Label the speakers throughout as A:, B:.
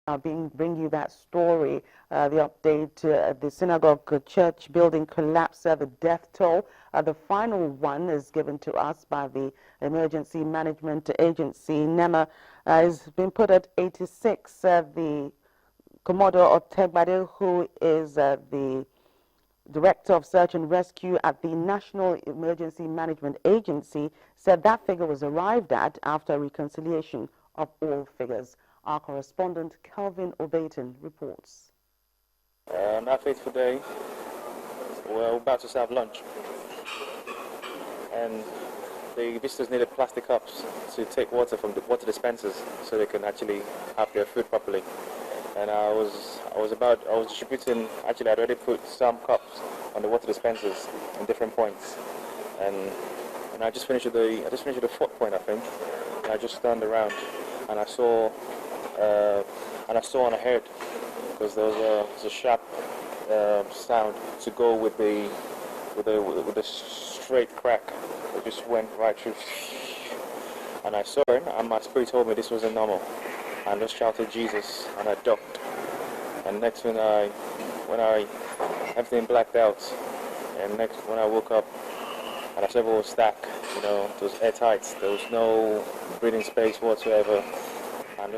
A: I'll bring you that story, the update. The synagogue church building collapse, the death toll. The final one is given to us by the Emergency Management Agency, NEMA, has been put at 86. The Commodore Otegbade, who is the Director of Search and Rescue at the National Emergency Management Agency, said that figure was arrived at after reconciliation of all figures. Our correspondent, Kelvin Obaton, reports.
B: On that fateful day, we're about to serve lunch. And the visitors needed plastic cups to take water from the water dispensers so they can actually have their food properly. And I was distributing, actually I'd already put some cups on the water dispensers in different points. And I just finished with the fourth point, I think. And I just turned around and I saw on ahead, because there was a sharp sound to go with the straight crack. It just went right through, and I saw it, and my spirit told me this wasn't normal. And I just shouted Jesus, and I ducked. And next when everything blacked out, and next when I woke up, and I saw everyone was stacked, it was airtight. There was no breathing space whatsoever.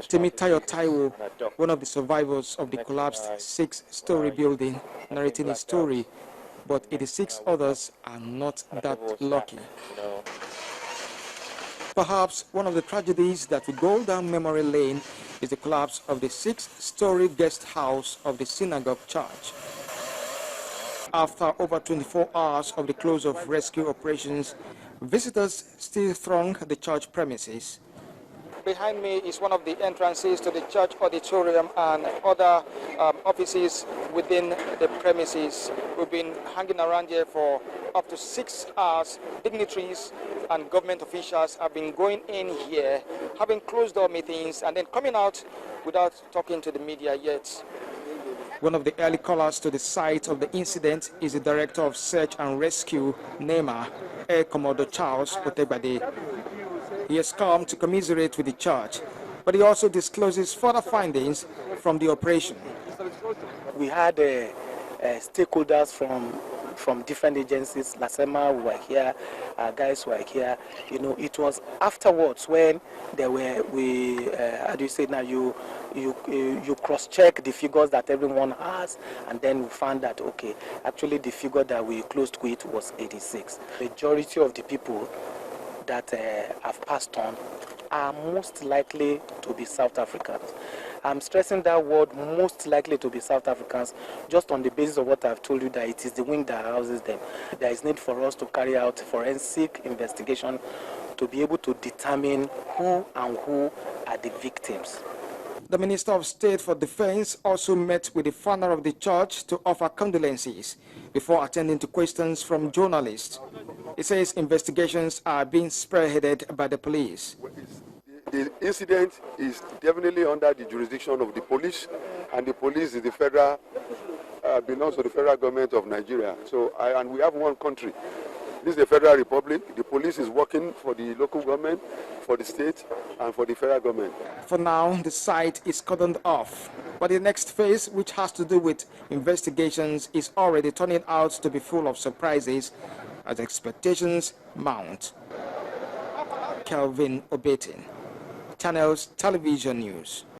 C: Temitayo Taiwo, one of the survivors of the collapsed 6-story building, narrating his story, but 86 others are not that lucky. Perhaps one of the tragedies that will go down memory lane is the collapse of the 6-story guest house of the Synagogue church. After over 24 hours of the close of rescue operations, visitors still throng the church premises. Behind me is one of the entrances to the church auditorium and other offices within the premises. We've been hanging around here for up to 6 hours. Dignitaries and government officials have been going in here, having closed-door meetings, and then coming out without talking to the media yet. One of the early callers to the site of the incident is the Director of Search and Rescue, NEMA, Air Commodore Charles Otegbade. He has come to commiserate with the church, but he also discloses further findings from the operation.
D: We had stakeholders from different agencies. Lasema were here, our guys were here. It was afterwards when you cross-check the figures that everyone has, and then we found that, okay, actually the figure that we closed with was 86. Majority of the people that have passed on are most likely to be South Africans. I'm stressing that word, most likely to be South Africans, just on the basis of what I've told you, that it is the wing that houses them. There is need for us to carry out forensic investigation to be able to determine who are the victims.
C: The Minister of State for Defense also met with the founder of the church to offer condolences before attending to questions from journalists. He says investigations are being spearheaded by the police.
E: The incident is definitely under the jurisdiction of the police, and the police is the federal, belongs to the federal government of Nigeria. And we have one country. This is the Federal Republic. The police is working for the local government, for the state, and for the federal government.
C: For now, the site is cordoned off. But the next phase, which has to do with investigations, is already turning out to be full of surprises as expectations mount. Kelvin Obaton, Channels Television News.